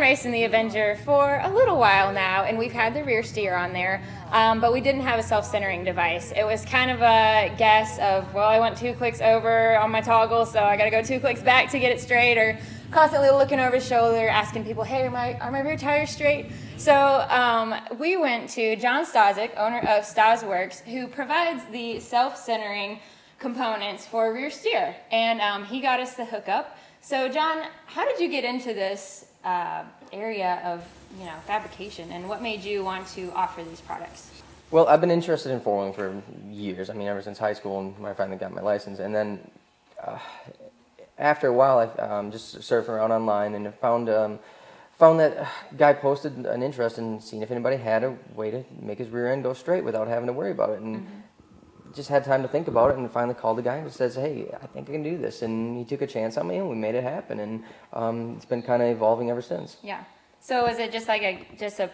racing the Avenger for a little while now, and we've had the rear steer on there, but we didn't have a self-centering device. It was kind of a guess of, well, I went 2 clicks over on my toggle, so I got to go 2 clicks back to get it straight, or constantly looking over his shoulder, asking people, hey, are my rear tires straight? So we went to John Stazworks, owner of Stazworks, who provides the self-centering components for rear steer, and he got us the hookup. So John, how did you get into this area of fabrication, and what made you want to offer these products? Well, I've been interested in four-wheeling for years. I mean, ever since high school and when I finally got my license. And then after a while, I just surfed around online and found that guy posted an interest in seeing if anybody had a way to make his rear end go straight without having to worry about it. And just had time to think about it, and finally called the guy and says, hey, I think I can do this. And he took a chance on me, and we made it happen. And it's been kind of evolving ever since. Yeah. So is it just like a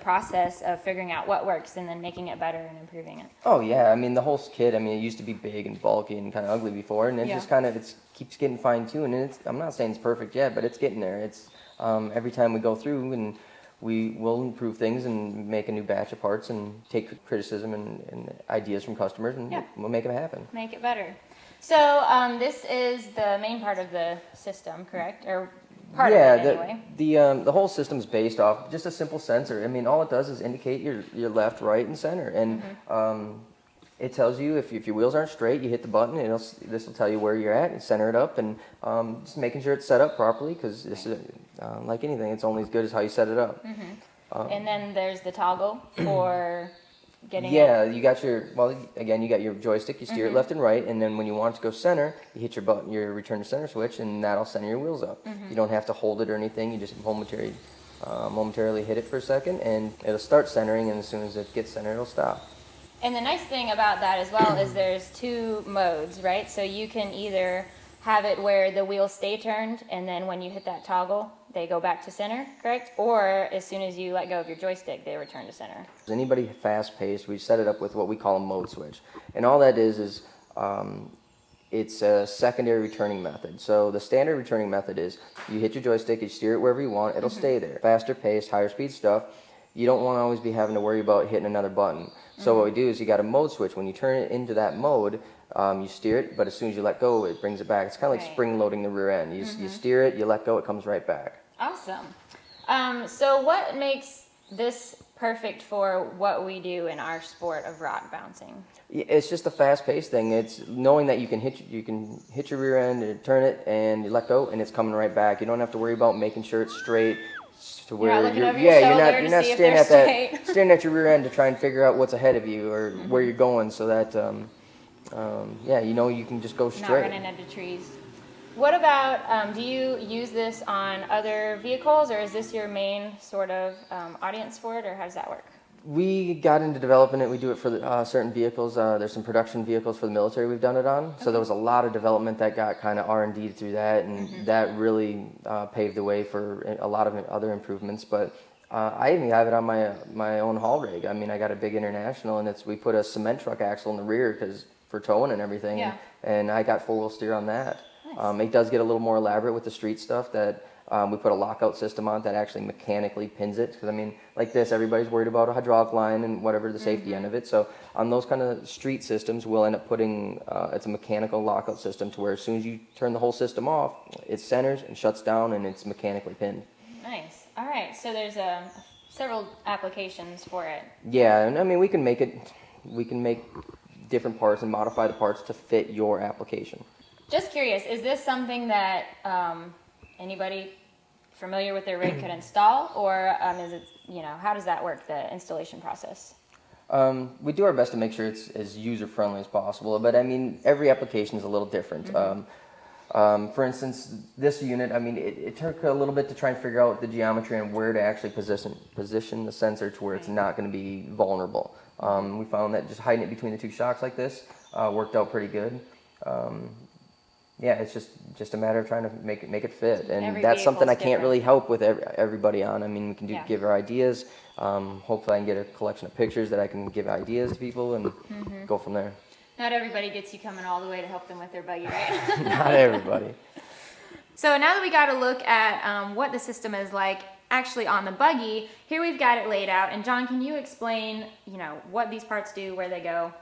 process of figuring out what works and then making it better and improving it? Oh yeah, I mean the whole kit. I mean it used to be big and bulky and kind of ugly before, and it just kind of keeps getting fine tuned. And I'm not saying it's perfect yet, but it's getting there. It's every time we go through, and we will improve things and make a new batch of parts and take criticism and ideas from customers, and we'll make it happen. Make it better. So this is the main part of the system, correct? Or part of it anyway. The whole system is based off just a simple sensor. I mean, all it does is indicate your left, right, and center, and it tells you if your wheels aren't straight, you hit the button, and this will tell you where you're at and center it up, and just making sure it's set up properly, because this is like anything, it's only as good as how you set it up. And then there's the toggle for getting you got your joystick, you steer it left and right, and then when you want it to go center, you hit your button, your return to center switch, and that'll center your wheels up. You don't have to hold it or anything, you just momentarily hit it for a second, and it'll start centering, and as soon as it gets centered, it'll stop. And the nice thing about that as well is there's 2 modes, right? So you can either have it where the wheels stay turned, and then when you hit that toggle, they go back to center, correct? Or as soon as you let go of your joystick, they return to center. Anybody fast-paced, we set it up with what we call a mode switch. And all that is it's a secondary returning method. So the standard returning method is you hit your joystick, you steer it wherever you want, it'll stay there. Faster paced, higher speed stuff, you don't want to always be having to worry about hitting another button. So what we do is you got a mode switch. When you turn it into that mode, you steer it, but as soon as you let go, it brings it back. It's kind of like spring loading the rear end. You steer it, you let go, it comes right back. Awesome. So what makes this perfect for what we do in our sport of rock bouncing? It's just a fast-paced thing. It's knowing that you can hit your rear end and turn it, and you let go, and it's coming right back. You don't have to worry about making sure it's straight. To where you're not staring at your rear end to try and figure out what's ahead of you or where you're going, so that you can just go straight. Not running into trees. What about, do you use this on other vehicles, or is this your main sort of audience for it, or how does that work? We got into developing it. We do it for certain vehicles. There's some production vehicles for the military we've done it on. So there was a lot of development that got kind of R&D'd through that, and that really paved the way for a lot of other improvements. But I even have it on my own haul rig. I mean, I got a big International, and we put a cement truck axle in the rear for towing and everything, and I got 4-wheel steer on that. Nice. It does get a little more elaborate with the street stuff that we put a lockout system on that actually mechanically pins it. Because, I mean, like this, everybody's worried about a hydraulic line and whatever the safety end of it. So on those kind of street systems, we'll end up putting, it's a mechanical lockout system to where as soon as you turn the whole system off, it centers and shuts down and it's mechanically pinned. Nice. All right. So there's several applications for it. Yeah, and I mean, we can make different parts and modify the parts to fit your application. Just curious, is this something that anybody familiar with their rig could install, or is it, how does that work, the installation process? We do our best to make sure it's as user-friendly as possible, but I mean, every application is a little different. For instance, this unit, I mean, it took a little bit to try and figure out the geometry and where to actually position the sensor to where it's not going to be vulnerable. We found that just hiding it between the 2 shocks like this worked out pretty good. It's just a matter of trying to make it fit, and that's something I can't really help with everybody on. I mean, we can give her ideas. Hopefully, I can get a collection of pictures that I can give ideas to people and go from there. Not everybody gets you coming all the way to help them with their buggy, right? Not everybody. So now that we got a look at what the system is like actually on the Buggy, here we've got it laid out. And John, can you explain, you know, what these parts do, where they go?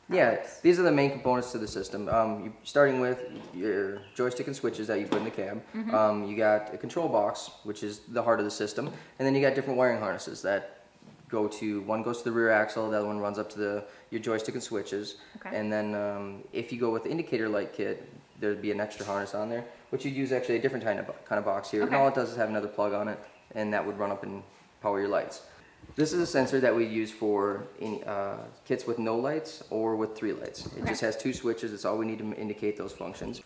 Yeah, these are the main components to the system. You're starting with your joystick and switches that you put in the cab. You got a control box, which is the heart of the system, and then you got different wiring harnesses that go to, one goes to the rear axle, the other one runs up to your joystick and switches. Okay. And then if you go with the indicator light kit, there'd be an extra harness on there, which you'd use actually a different kind of box here. And all it does is have another plug on it, and that would run up and power your lights. This is a sensor that we use for kits with no lights or with 3 lights. It just has 2 switches. That's all we need to indicate those functions.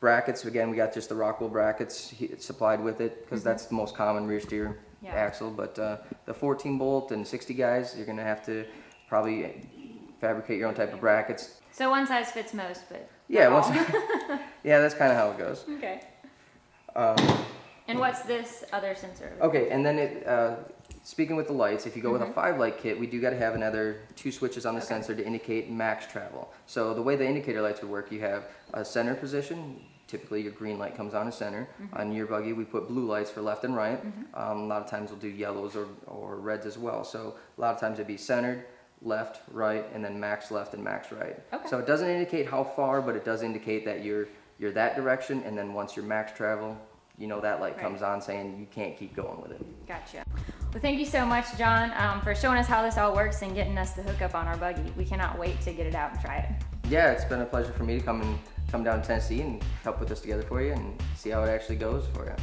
Brackets, again, we got just the Rockwell brackets supplied with it because that's the most common rear steer axle. But the 14 bolt and 60 guys, you're going to have to probably fabricate your own type of brackets. So one size fits most, but yeah, yeah, that's kind of how it goes. Okay. And what's this other sensor? Okay, and then speaking with the lights, if you go with a 5-light kit, we do got to have another 2 switches on the sensor to indicate max travel. So the way the indicator lights would work, you have a center position. Typically your green light comes on a center. On your Buggy, we put blue lights for left and right. A lot of times we'll do yellows or reds as well. So a lot of times it'd be centered, left, right, and then max left and max right. So it doesn't indicate how far, but it does indicate that you're that direction, and then once your max travel, you know that light comes on saying you can't keep going with it. Gotcha. Well, thank you so much, John, for showing us how this all works and getting us the hookup on our Buggy. We cannot wait to get it out and try it. Yeah, it's been a pleasure for me to come down to Tennessee and help put this together for you and see how it actually goes for you.